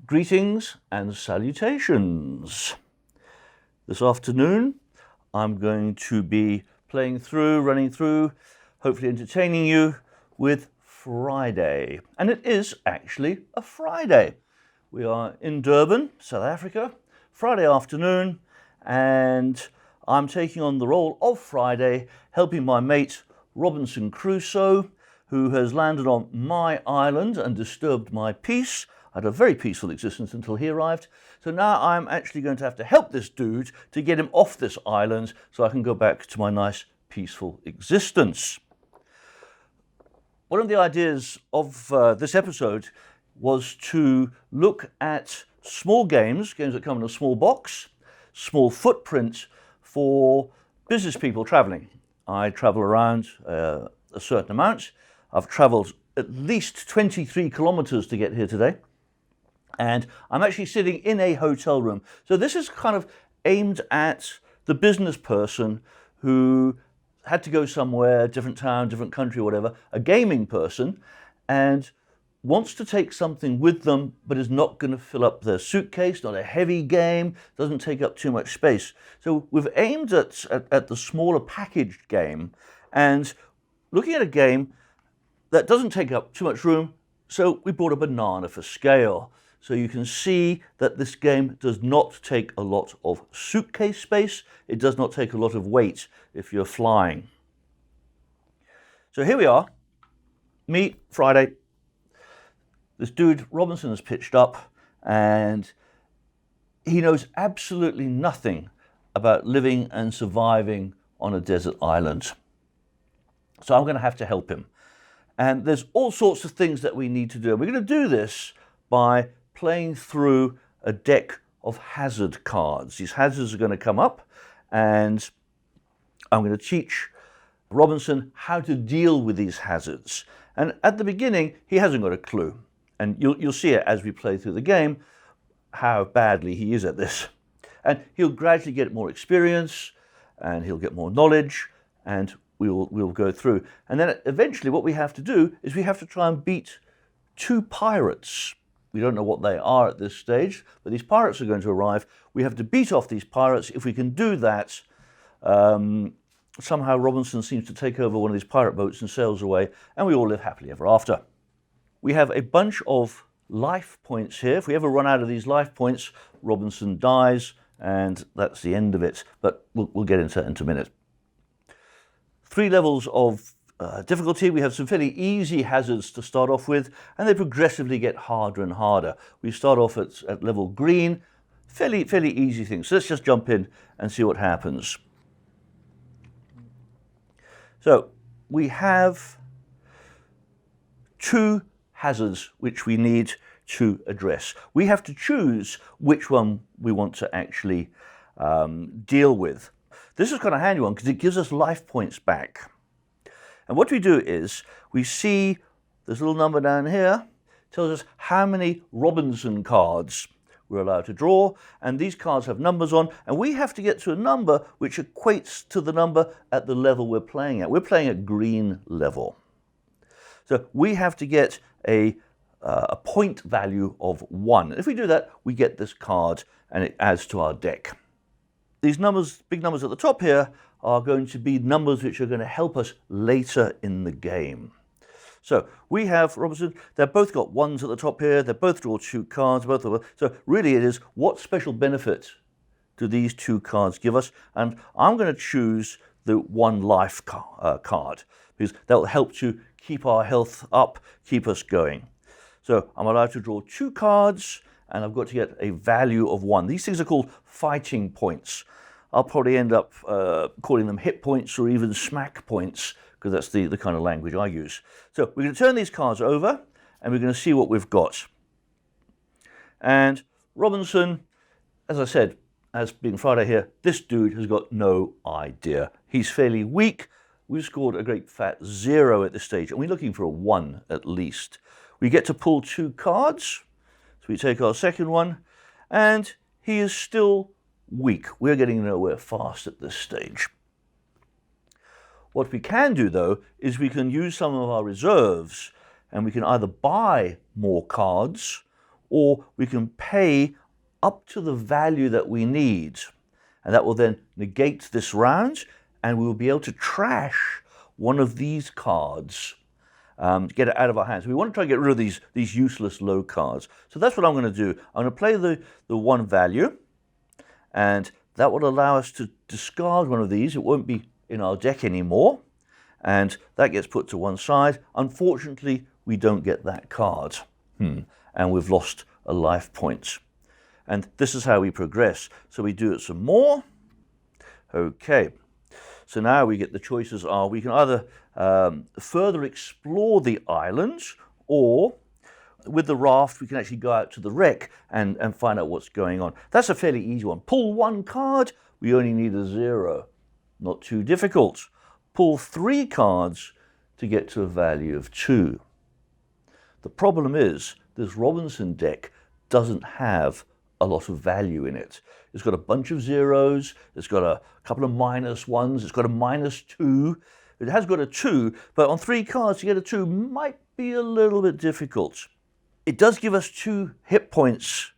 Greetings and salutations. This afternoon I'm going to be running through, hopefully entertaining you with Friday. And it is actually a Friday. We are in Durban, South Africa, Friday afternoon, and I'm taking on the role of Friday, helping my mate Robinson Crusoe, who has landed on my island and disturbed my peace. I had a very peaceful existence until he arrived. So now I'm actually going to have to help this dude to get him off this island so I can go back to my nice, peaceful existence. One of the ideas of this episode was to look at small games that come in a small box, small footprint for business people traveling. I travel around a certain amount. I've traveled at least 23 kilometers to get here today. And I'm actually sitting in a hotel room. So this is kind of aimed at the business person who had to go somewhere, different town, different country, whatever, a gaming person, and wants to take something with them, but is not going to fill up their suitcase, not a heavy game, doesn't take up too much space. So we've aimed at the smaller packaged game and looking at a game that doesn't take up too much room, so we brought a banana for scale. So you can see that this game does not take a lot of suitcase space. It does not take a lot of weight if you're flying. So here we are, me, Friday. This dude, Robinson, has pitched up and he knows absolutely nothing about living and surviving on a desert island. So I'm going to have to help him. And there's all sorts of things that we need to do. We're going to do this by playing through a deck of hazard cards. These hazards are going to come up and I'm going to teach Robinson how to deal with these hazards. And at the beginning, he hasn't got a clue. And you'll see it as we play through the game, how badly he is at this. And he'll gradually get more experience and he'll get more knowledge and we'll go through. And then eventually what we have to do is we have to try and beat two pirates. We don't know what they are at this stage, but these pirates are going to arrive. We have to beat off these pirates. If we can do that, somehow Robinson seems to take over one of these pirate boats and sails away, and we all live happily ever after. We have a bunch of life points here. If we ever run out of these life points, Robinson dies, and that's the end of it. But we'll get into that in a minute. 3 levels of difficulty. We have some fairly easy hazards to start off with, and they progressively get harder and harder. We start off at level green, fairly easy things. So let's just jump in and see what happens. So we have 2 hazards which we need to address. We have to choose which one we want to actually deal with. This is kind of a handy one because it gives us life points back. And what we do is we see this little number down here tells us how many Robinson cards we're allowed to draw, and these cards have numbers on, and we have to get to a number which equates to the number at the level we're playing at. We're playing at green level. So we have to get a point value of 1. If we do that, we get this card and it adds to our deck. These numbers, big numbers at the top here, are going to be numbers which are going to help us later in the game. So we have Robinson, they've both got 1s at the top here, they both draw 2 cards, both of them. So really it is, what special benefit do these 2 cards give us? And I'm going to choose the 1 life card, because that will help to keep our health up, keep us going. So I'm allowed to draw 2 cards, and I've got to get a value of 1. These things are called fighting points. I'll probably end up calling them hit points or even smack points, because that's the kind of language I use. So we're going to turn these cards over, and we're going to see what we've got. And Robinson, as I said, as being Friday here, this dude has got no idea. He's fairly weak. We've scored a great fat 0 at this stage, and we're looking for a 1 at least. We get to pull 2 cards. So we take our second one, and he is still weak. We're getting nowhere fast at this stage. What we can do, though, is we can use some of our reserves, and we can either buy more cards or we can pay up to the value that we need. And that will then negate this round, and we will be able to trash one of these cards to get it out of our hands. We want to try and get rid of these useless low cards. So that's what I'm going to do. I'm going to play the one value, and that will allow us to discard one of these. It won't be in our deck anymore, and that gets put to one side. Unfortunately, we don't get that card, and we've lost a life point. And this is how we progress. So we do it some more. Okay. So now we get the choices are, we can either further explore the island, or with the raft we can actually go out to the wreck and find out what's going on. That's a fairly easy one. Pull one card, we only need a 0. Not too difficult. Pull 3 cards to get to a value of 2. The problem is this Robinson deck doesn't have a lot of value in it. It's got a bunch of zeros, it's got a couple of -1s, it's got a -2. It has got a 2, but on 3 cards to get a 2 might be a little bit difficult. It does give us 2 hit points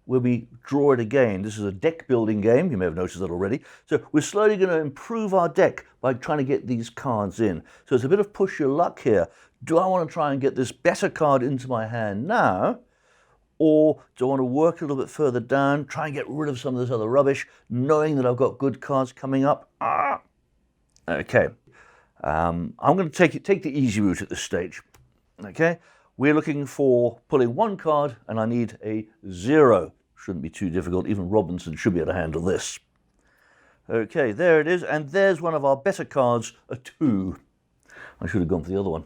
when we draw it again. This is a deck building game, you may have noticed that already. So we're slowly going to improve our deck by trying to get these cards in. So it's a bit of push your luck here. Do I want to try and get this better card into my hand now? Or do I want to work a little bit further down, try and get rid of some of this other rubbish, knowing that I've got good cards coming up? Okay. I'm going to take the easy route at this stage. Okay. We're looking for pulling 1 card, and I need a 0. Shouldn't be too difficult. Even Robinson should be able to handle this. Okay, there it is. And there's one of our better cards, a 2. I should have gone for the other one.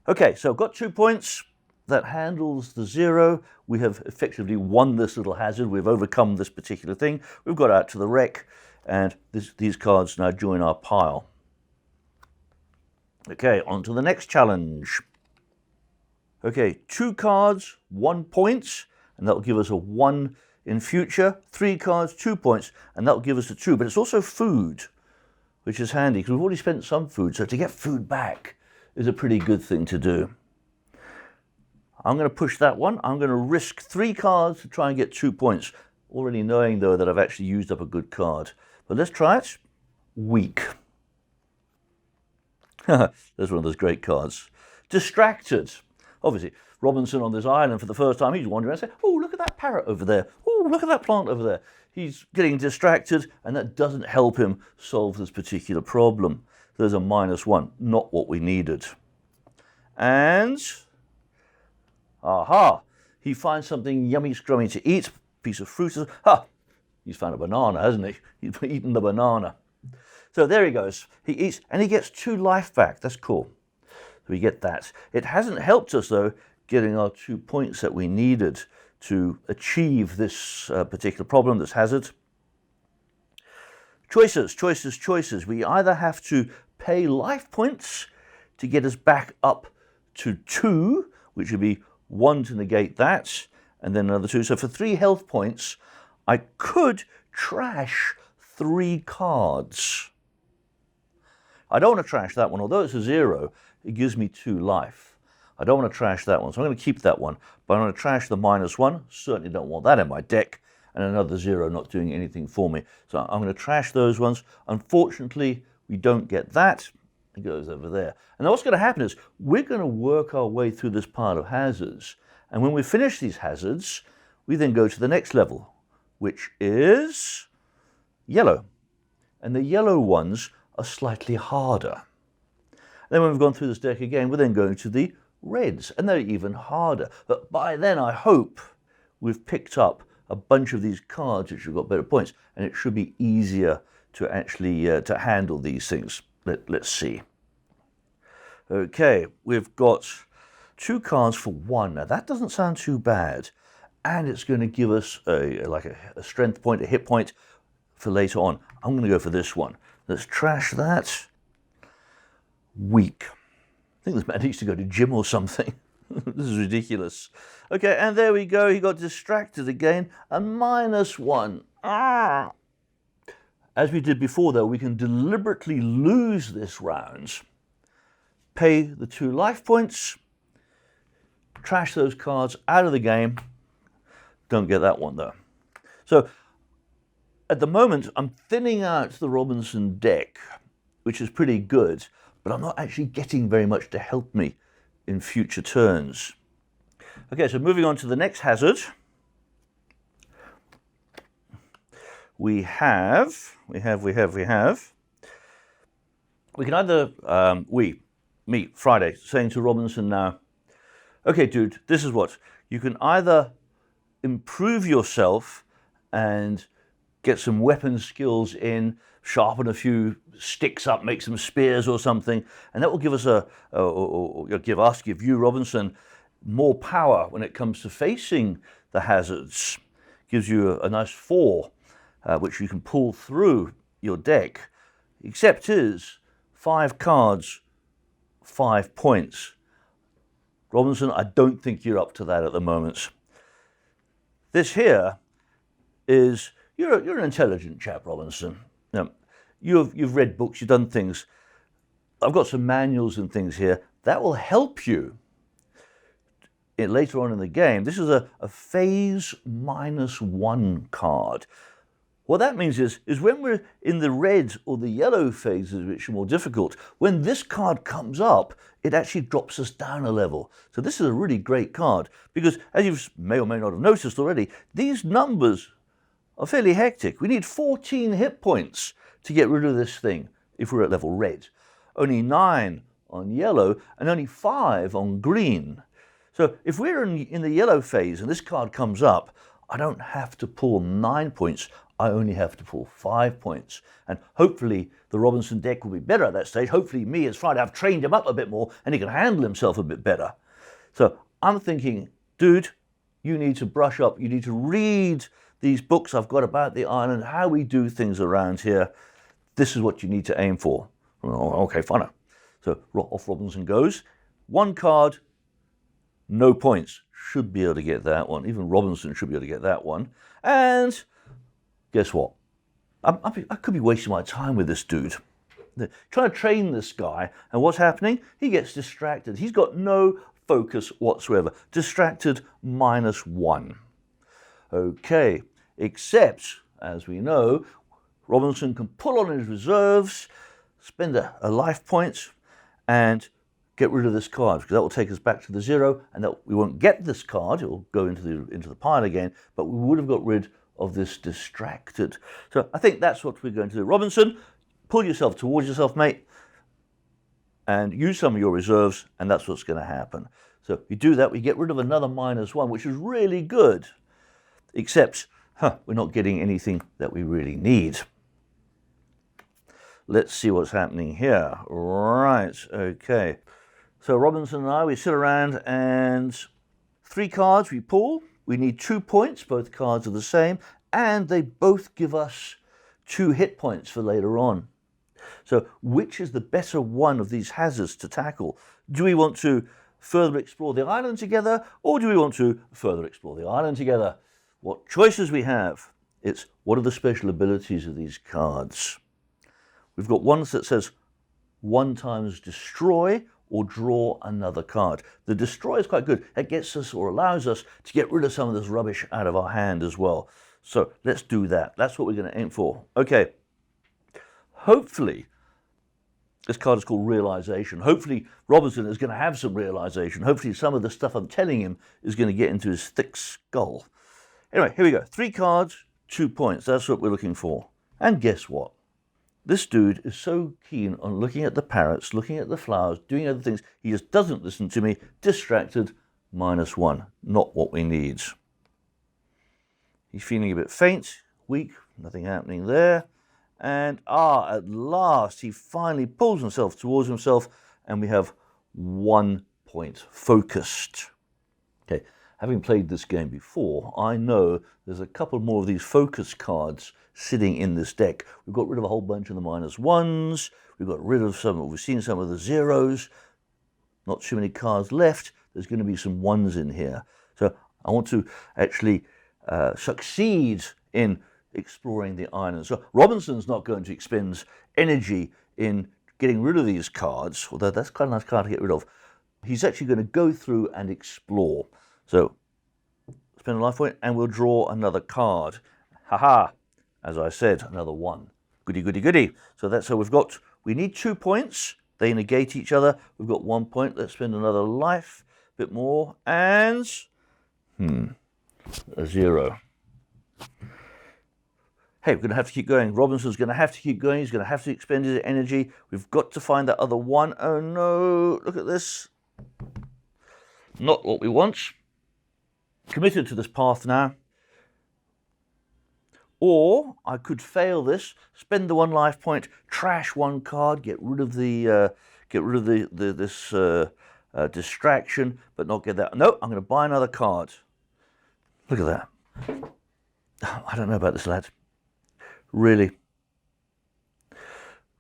Okay, so I've got 2 points. That handles the 0. We have effectively won this little hazard. We've overcome this particular thing. We've got out to the wreck, and these cards now join our pile. Okay, on to the next challenge. Okay, 2 cards, 1 point, and that'll give us a 1 in future. 3 cards, 2 points, and that'll give us a 2. But it's also food, which is handy, because we've already spent some food, so to get food back is a pretty good thing to do. I'm going to push that one. I'm going to risk 3 cards to try and get 2 points, already knowing, though, that I've actually used up a good card. But let's try it. Weak. There's one of those great cards. Distracted. Obviously, Robinson on this island for the first time, he's wandering around and saying, oh, look at that parrot over there. Oh, look at that plant over there. He's getting distracted, and that doesn't help him solve this particular problem. There's a -1, not what we needed. And aha, he finds something yummy scrummy to eat, piece of fruit. He's found a banana, hasn't he? He's eaten the banana. So there he goes. He eats, and he gets 2 life back. That's cool. So we get that. It hasn't helped us, though, getting our 2 points that we needed to achieve this particular problem, this hazard. Choices, choices, choices. We either have to pay life points to get us back up to 2, which would be 1 to negate that, and then another 2. So for 3 health points, I could trash 3 cards. I don't want to trash that one. Although it's a 0, it gives me 2 life. I don't want to trash that one, so I'm going to keep that one. But I'm going to trash the -1. Certainly don't want that in my deck. And another 0 not doing anything for me. So I'm going to trash those ones. Unfortunately, we don't get that. It goes over there. And now what's going to happen is we're going to work our way through this pile of hazards. And when we finish these hazards, we then go to the next level, which is yellow. And the yellow ones are slightly harder. Then when we've gone through this deck again, we're then going to the reds, and they're even harder. But by then, I hope we've picked up a bunch of these cards which have got better points, and it should be easier to actually to handle these things. Let's see. Okay, we've got 2 cards for 1. Now that doesn't sound too bad, and it's going to give us a strength point, a hit point for later on. I'm going to go for this one. Let's trash that. Weak. I think this man needs to go to gym or something. This is ridiculous. Okay, and there we go. He got distracted again. A -1. As we did before, though, we can deliberately lose this round, pay the 2 life points, trash those cards out of the game, Don't get that one though. So at the moment, I'm thinning out the Robinson deck, which is pretty good, but I'm not actually getting very much to help me in future turns. Okay, so moving on to the next hazard. We can either, me, Friday, saying to Robinson now, okay, dude, this is what, you can either improve yourself and get some weapon skills in, sharpen a few sticks up, make some spears or something, and that will give us give you, Robinson, more power when it comes to facing the hazards. Gives you a nice 4, which you can pull through your deck, except is 5 cards, 5 points. Robinson, I don't think you're up to that at the moment. This here is, you're an intelligent chap, Robinson. Now, you've read books, you've done things. I've got some manuals and things here that will help you later on in the game. This is a phase -1 card. What that means is when we're in the red or the yellow phases, which are more difficult, when this card comes up, it actually drops us down a level. So this is a really great card because, as you may or may not have noticed already, these numbers are fairly hectic. We need 14 hit points to get rid of this thing if we're at level red. Only 9 on yellow and only 5 on green. So if we're in the yellow phase and this card comes up, I don't have to pull 9 points, I only have to pull 5 points. And hopefully the Robinson deck will be better at that stage. Hopefully me as Friday, I've trained him up a bit more and he can handle himself a bit better. So I'm thinking, dude, you need to brush up. You need to read these books I've got about the island, how we do things around here. This is what you need to aim for. Oh, okay, fine. So off Robinson goes. 1 card, no points. Should be able to get that one. Even Robinson should be able to get that one. And guess what? I could be wasting my time with this dude. Trying to train this guy, and what's happening? He gets distracted. He's got no focus whatsoever. Distracted -1. Okay, except, as we know, Robinson can pull on his reserves, spend a life point, and get rid of this card, because that will take us back to the 0, and that we won't get this card. It will go into the pile again, but we would have got rid of this distracted. So I think that's what we're going to do. Robinson, pull yourself towards yourself, mate, and use some of your reserves, and that's what's going to happen. So we do that, we get rid of another -1, which is really good, except we're not getting anything that we really need. Let's see what's happening here. Right, okay. So Robinson and I, we sit around and 3 cards we pull. We need 2 points, both cards are the same, and they both give us 2 hit points for later on. So which is the better one of these hazards to tackle? Do we want to further explore the island together, or do we want to further explore the island together? What choices we have? It's what are the special abilities of these cards? We've got ones that says 1 times destroy or draw another card. The destroy is quite good. It gets us or allows us to get rid of some of this rubbish out of our hand as well. So let's do that. That's what we're going to aim for. Okay. Hopefully, this card is called Realization. Hopefully Robinson is going to have some realization. Hopefully some of the stuff I'm telling him is going to get into his thick skull. Anyway, here we go. 3 cards, 2 points. That's what we're looking for. And guess what? This dude is so keen on looking at the parrots, looking at the flowers, doing other things, he just doesn't listen to me. Distracted, -1. Not what we need. He's feeling a bit faint, weak, nothing happening there. And at last, he finally pulls himself towards himself, and we have 1 point focused. Okay, having played this game before, I know there's a couple more of these focus cards sitting in this deck. We've got rid of a whole bunch of the -1s. We've got rid of we've seen some of the 0s. Not too many cards left. There's going to be some 1s in here. So I want to actually succeed in exploring the island. So Robinson's not going to expend energy in getting rid of these cards, although that's quite a nice card to get rid of. He's actually going to go through and explore. So let's spend a life point, and we'll draw another card. Haha, as I said, another 1. Goody, goody, goody. So that's how we need 2 points. They negate each other. We've got 1 point. Let's spend another life, a bit more, and a 0. Hey, we're going to have to keep going. Robinson's going to have to keep going. He's going to have to expend his energy. We've got to find that other 1. Oh no, look at this. Not what we want. Committed to this path now. Or I could fail this, spend the 1 life point, trash 1 card, get rid of this distraction, but not get that. No, I'm going to buy another card. Look at that. I don't know about this, lad. Really.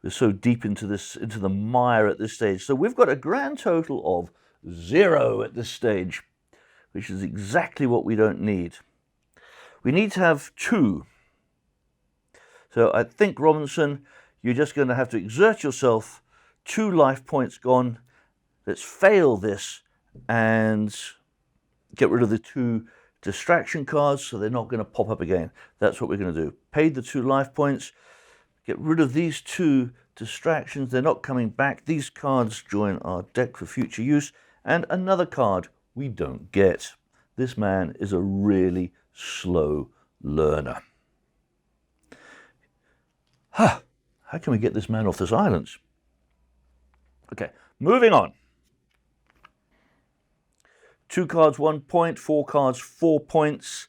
We're so deep into the mire at this stage. So we've got a grand total of 0 at this stage, which is exactly what we don't need. We need to have 2. So I think, Robinson, you're just going to have to exert yourself. 2 life points gone. Let's fail this and get rid of the 2 distraction cards so they're not going to pop up again. That's what we're going to do. Paid the 2 life points. Get rid of these 2 distractions. They're not coming back. These cards join our deck for future use. And another card we don't get. This man is a really slow learner. How can we get this man off this island? Okay, moving on. 2 cards, 1 point, 4 cards, 4 points.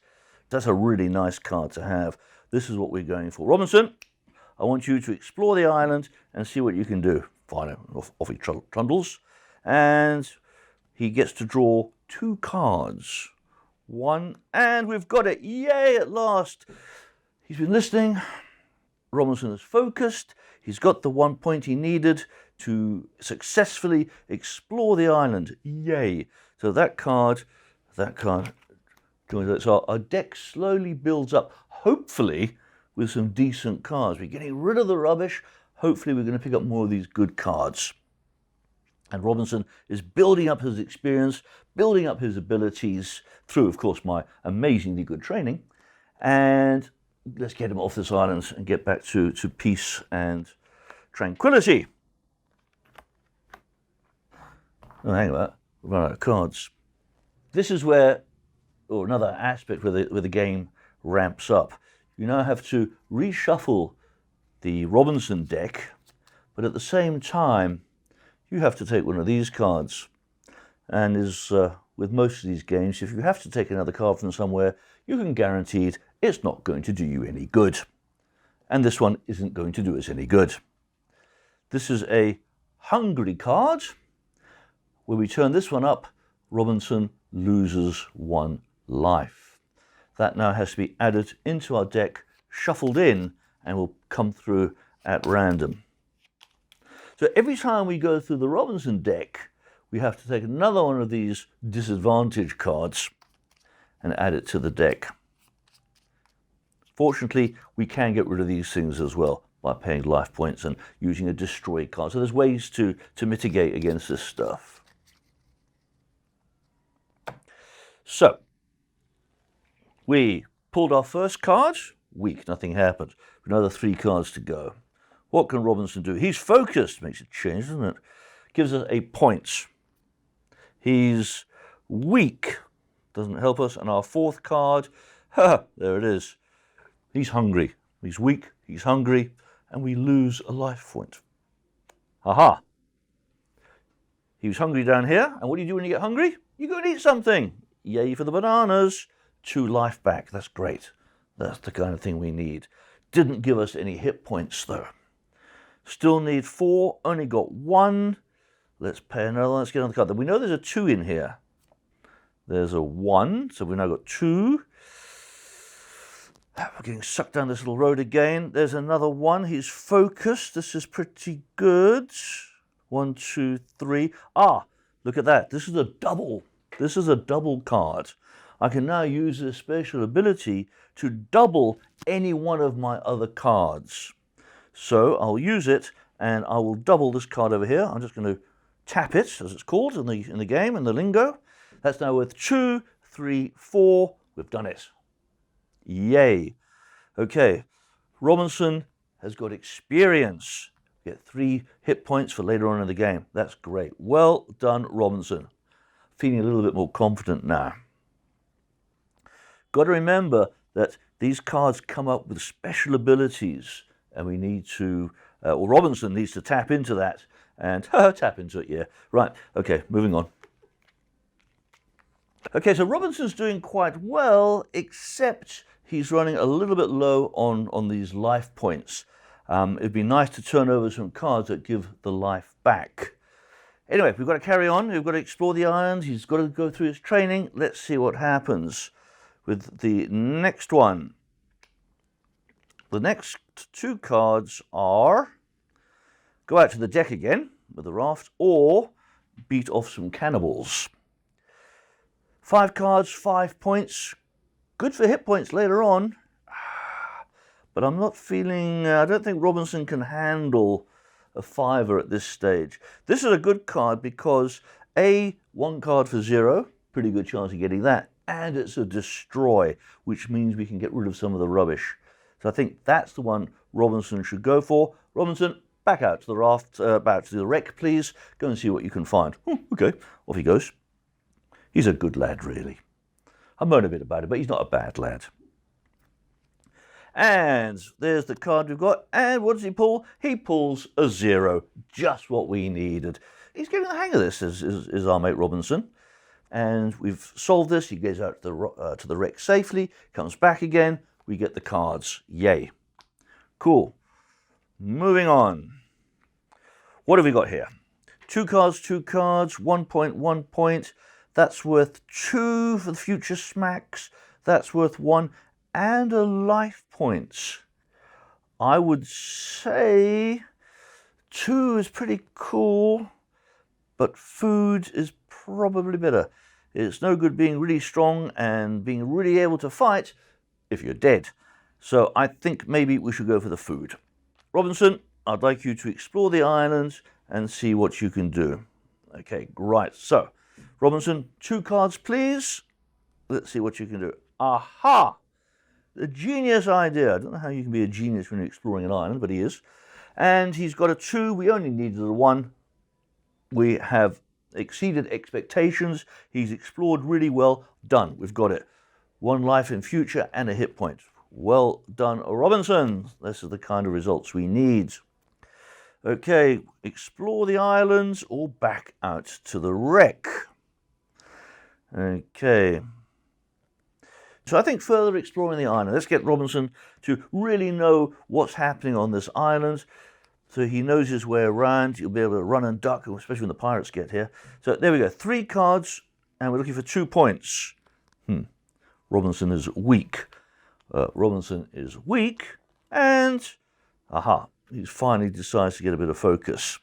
That's a really nice card to have. This is what we're going for. Robinson, I want you to explore the island and see what you can do. Fine, off he trundles. And he gets to draw 2 cards. 1, and we've got it. Yay, at last. He's been listening. Robinson is focused. He's got the 1 point he needed to successfully explore the island. Yay. So that card joins us. So our deck slowly builds up, hopefully with some decent cards. We're getting rid of the rubbish. Hopefully we're going to pick up more of these good cards. And Robinson is building up his experience, building up his abilities through, of course, my amazingly good training. And let's get him off this island and get back to peace and tranquility. Oh, hang on a minute. We've run out of cards. This is where, or another aspect where the game ramps up. You now have to reshuffle the Robinson deck, but at the same time, you have to take one of these cards. And as with most of these games, if you have to take another card from somewhere, you can guarantee it's not going to do you any good. And this one isn't going to do us any good. This is a hungry card. When we turn this one up, Robinson loses 1 life. That now has to be added into our deck, shuffled in, and will come through at random. So every time we go through the Robinson deck, we have to take another one of these disadvantage cards and add it to the deck. Fortunately, we can get rid of these things as well by paying life points and using a destroy card. So there's ways to mitigate against this stuff. So, we pulled our first card. Weak, nothing happened. Another 3 cards to go. What can Robinson do? He's focused. Makes a change, doesn't it? Gives us a point. He's weak. Doesn't help us. And our 4th card, there it is. He's hungry. He's weak. He's hungry. And we lose a life point. Aha. He was hungry down here. And what do you do when you get hungry? You go and eat something. Yay for the bananas. 2 life back. That's great. That's the kind of thing we need. Didn't give us any hit points, though. Still need 4. Only got 1. Let's pay another one. Let's get another card. We know there's a 2 in here. There's a 1. So we've now got 2. We're getting sucked down this little road again. There's another 1. He's focused. This is pretty good. 1, 2, 3. Ah, look at that. This is a double. This is a double card. I can now use this special ability to double any one of my other cards. So I'll use it and I will double this card over here. I'm just going to tap it, as it's called in the game, in the lingo. That's now worth 2, 3, 4, We've done it. Yay. Okay, Robinson has got experience. Get 3 hit points for later on in the game. That's great. Well done, Robinson. Feeling a little bit more confident now. Got to remember that these cards come up with special abilities, and we need to, or Robinson needs to tap into that, and tap into it, yeah. Right, okay, moving on. Okay, so Robinson's doing quite well, except he's running a little bit low on these life points. It'd be nice to turn over some cards that give the life back. Anyway, we've got to carry on. We've got to explore the islands. He's got to go through his training. Let's see what happens with the next one. The next 2 cards are go out to the deck again with the raft or beat off some cannibals. 5 cards, 5 points. Good for hit points later on. But I'm not feeling, I don't think Robinson can handle a 5er at this stage. This is a good card because A, 1 card for 0, pretty good chance of getting that, and it's a destroy, which means we can get rid of some of the rubbish. So I think that's the one Robinson should go for. Robinson, back out to the raft, back to the wreck, please. Go and see what you can find. Okay, off he goes. He's a good lad, really. I moan a bit about it, but he's not a bad lad. And there's the card we've got. And what does he pull? He pulls a 0. Just what we needed. He's getting the hang of this, is our mate Robinson. And we've solved this. He goes out to the wreck safely, comes back again. We get the cards. Yay. Cool. Moving on. What have we got here? 2 cards, 2 cards, 1 point, 1 point. That's worth 2 for the future smacks. That's worth 1 and a life point. I would say 2 is pretty cool, but food is probably better. It's no good being really strong and being really able to fight if you're dead. So I think maybe we should go for the food. Robinson, I'd like you to explore the islands and see what you can do. Okay, right. So, Robinson, 2 cards, please. Let's see what you can do. Aha! The genius idea. I don't know how you can be a genius when you're exploring an island, but he is. And he's got a 2. We only needed a 1. We have exceeded expectations. He's explored really well. Done. We've got it. 1 life in future and a hit point. Well done, Robinson. This is the kind of results we need. Okay, explore the islands or back out to the wreck. Okay. So I think further exploring the island. Let's get Robinson to really know what's happening on this island. So he knows his way around. He'll be able to run and duck, especially when the pirates get here. So there we go. 3 cards, and we're looking for 2 points. Robinson is weak. Robinson is weak, and aha, he finally decides to get a bit of focus.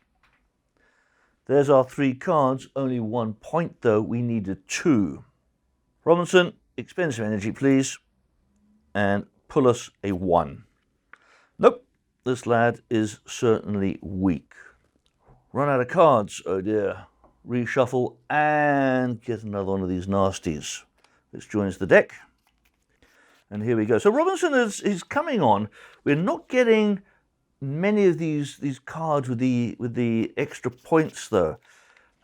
There's our 3 cards. Only 1 point, though. We needed 2. Robinson, expend some energy, please, and pull us a 1. Nope, this lad is certainly weak. Run out of cards, oh dear. Reshuffle and get another one of these nasties. Let's join the deck. And here we go. So Robinson is coming on. We're not getting many of these cards with the extra points, though.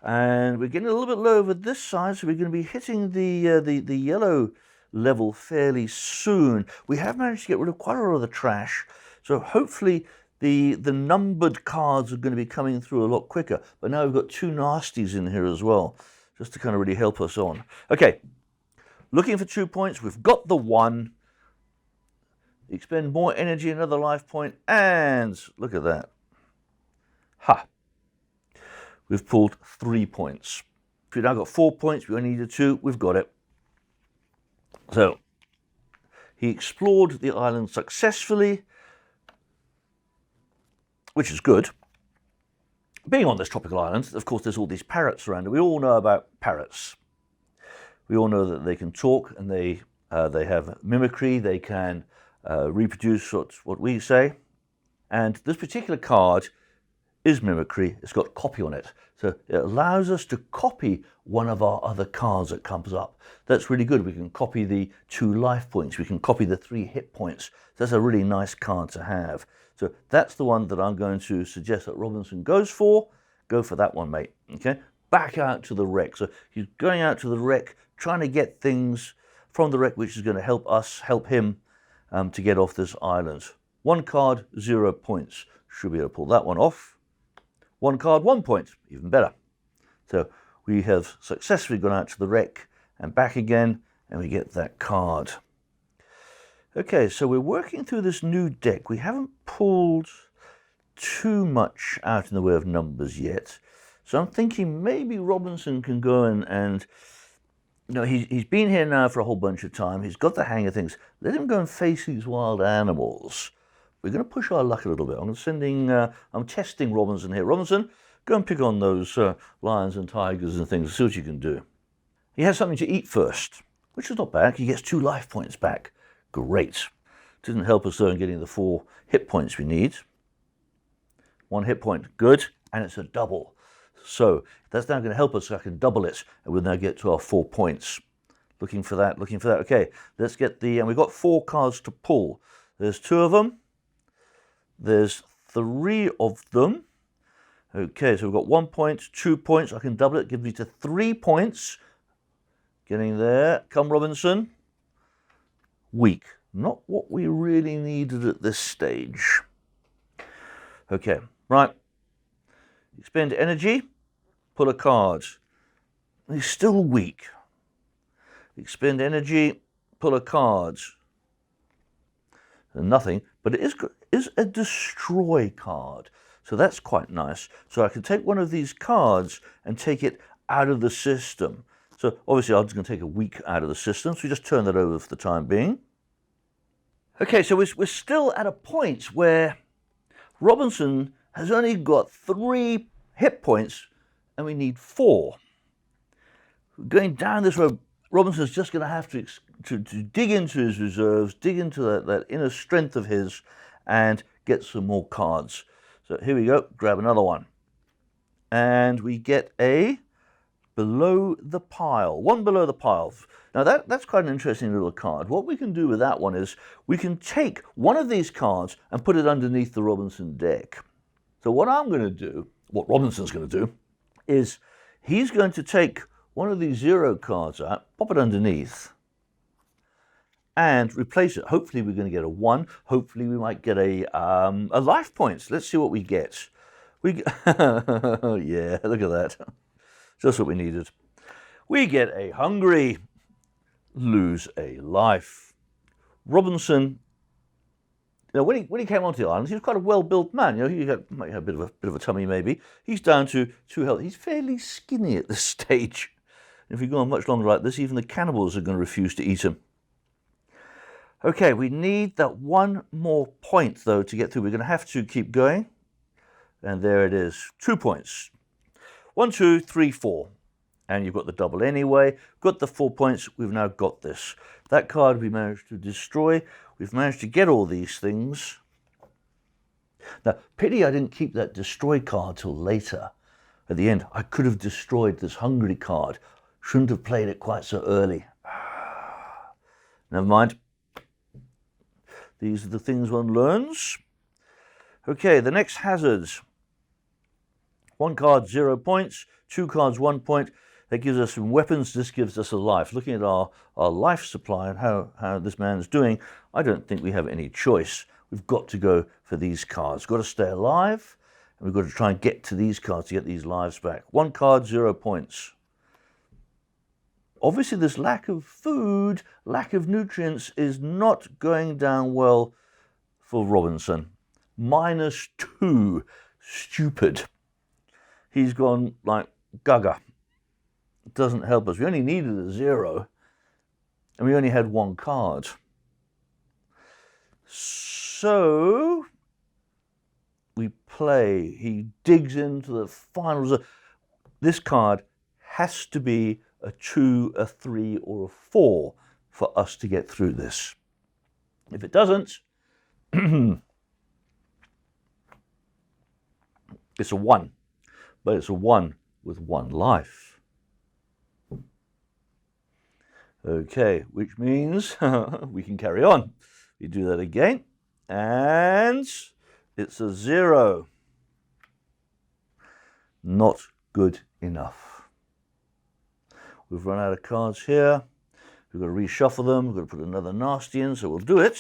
And we're getting a little bit low over this side, so we're going to be hitting the yellow level fairly soon. We have managed to get rid of quite a lot of the trash, so hopefully the numbered cards are going to be coming through a lot quicker. But now we've got 2 nasties in here as well, just to kind of really help us on. Okay, looking for 2 points. We've got the 1. Expend more energy, another life point, and look at that. Ha! We've pulled 3 points. We've now got 4 points. We only needed 2. We've got it. So, he explored the island successfully, which is good. Being on this tropical island, of course, there's all these parrots around, and we all know about parrots. We all know that they can talk, and they have mimicry. They can reproduce what we say. And this particular card is mimicry. It's got copy on it. So it allows us to copy one of our other cards that comes up. That's really good. We can copy the 2 life points. We can copy the 3 hit points. That's a really nice card to have. So that's the one that I'm going to suggest that Robinson goes for. Go for that one, mate. Okay. Back out to the wreck. So he's going out to the wreck, trying to get things from the wreck, which is going to help him to get off this island. 1 card, 0 points. Should be able to pull that one off. 1 card, 1 point, even better. So we have successfully gone out to the wreck and back again, and we get that card. Okay, so we're working through this new deck. We haven't pulled too much out in the way of numbers yet. So I'm thinking maybe Robinson can go and you know, he's been here now for a whole bunch of time. He's got the hang of things. Let him go and face these wild animals. We're going to push our luck a little bit. I'm testing Robinson here. Robinson, go and pick on those lions and tigers and things. See what you can do. He has something to eat first, which is not bad. He gets 2 life points back. Great. Didn't help us though in getting the 4 hit points we need. 1 hit point, good, and it's a double. So that's now going to help us so I can double it, and we'll now get to our 4 points. Looking for that, looking for that. Okay, let's get and we've got 4 cards to pull. There's 2 of them. There's 3 of them. Okay, so we've got 1 point, 2 points. I can double it, gives me to 3 points. Getting there. Come, Robinson. Weak. Not what we really needed at this stage. Okay, right. Expend energy, pull a card. He's still weak. Expend energy, pull a card. And nothing, but it is a destroy card. So that's quite nice. So I can take one of these cards and take it out of the system. So obviously I'm just going to take a weak out of the system. So we just turn that over for the time being. Okay, so we're still at a point where Robinson has only got 3 hit points and we need 4. Going down this road, Robinson's just going to have to dig into his reserves, dig into that inner strength of his, and get some more cards. So here we go, grab another one. And we get a below the pile, 1 below the pile. Now that's quite an interesting little card. What we can do with that one is we can take one of these cards and put it underneath the Robinson deck. So what I'm going to do, what Robinson's going to do, is he's going to take one of these 0 cards out, pop it underneath, and replace it. Hopefully we're going to get a 1. Hopefully we might get a life points. Let's see what we get. Yeah, look at that. Just what we needed. We get a hungry, lose a life. Robinson, you know, when he came onto the island, he was quite a well-built man. You know, might have a bit of a tummy maybe. He's down to 2 health. He's fairly skinny at this stage. If we go on much longer like this, even the cannibals are going to refuse to eat him. Okay, we need that 1 more point though to get through. We're going to have to keep going. And there it is, 2 points. 1, 2, 3, 4. And you've got the double anyway. Got the 4 points. We've now got this. That card we managed to destroy. We've managed to get all these things. Now, pity I didn't keep that destroy card till later. At the end, I could have destroyed this hungry card. Shouldn't have played it quite so early. Never mind. These are the things one learns. Okay, the next hazards. 1 card, 0 points. 2 cards, 1 point. That gives us some weapons. This gives us a life. Looking at our life supply and how this man's doing, I don't think we have any choice. We've got to go for these cards. Got to stay alive, and we've got to try and get to these cards to get these lives back. 1 card, 0 points. Obviously, this lack of food, lack of nutrients is not going down well for Robinson. -2. Stupid. He's gone like gaga. It doesn't help us. We only needed a 0, and we only had 1 card. So we play. He digs into the final reserve. This card has to be a 2, a 3, or a 4 for us to get through this. If it doesn't, It's a 1, but it's a 1 with 1 life. Okay, which means we can carry on. We do that again, and it's a 0. Not good enough. We've run out of cards here. We've got to reshuffle them. We've got to put another nasty in, so we'll do it,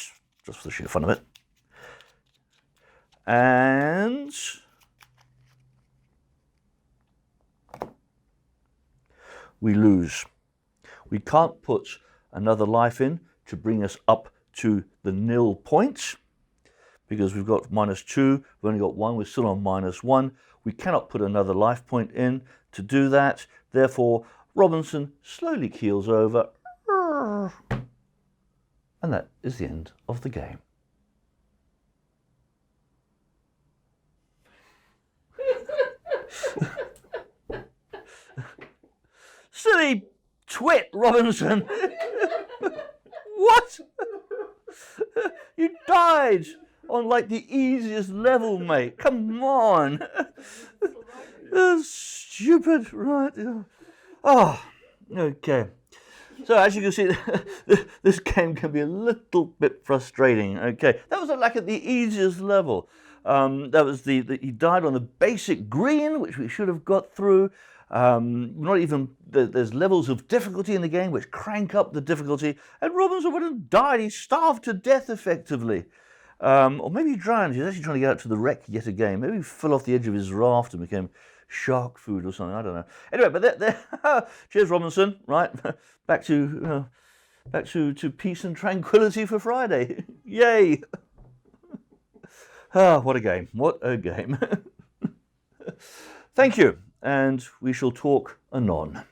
just for the sheer fun of it. And we lose. We can't put another life in to bring us up to the nil point, because we've got -2, we've only got 1, we're still on -1. We cannot put another life point in to do that. Therefore, Robinson slowly keels over, and that is the end of the game. Silly twit, Robinson! What? You died on like the easiest level, mate. Come on. Stupid, right? Oh, okay. So as you can see, this game can be a little bit frustrating. Okay, that was like at the easiest level. That was he died on the basic green, which we should have got through. Not even there's levels of difficulty in the game which crank up the difficulty, and Robinson went and died. He starved to death effectively. Or maybe he drowned. He's actually trying to get out to the wreck yet again. Maybe he fell off the edge of his raft and became shark food or something. I don't know. Anyway, but cheers, Robinson. Right, back to peace and tranquility for Friday. Yay! Ah, what a game! What a game! Thank you, and we shall talk anon.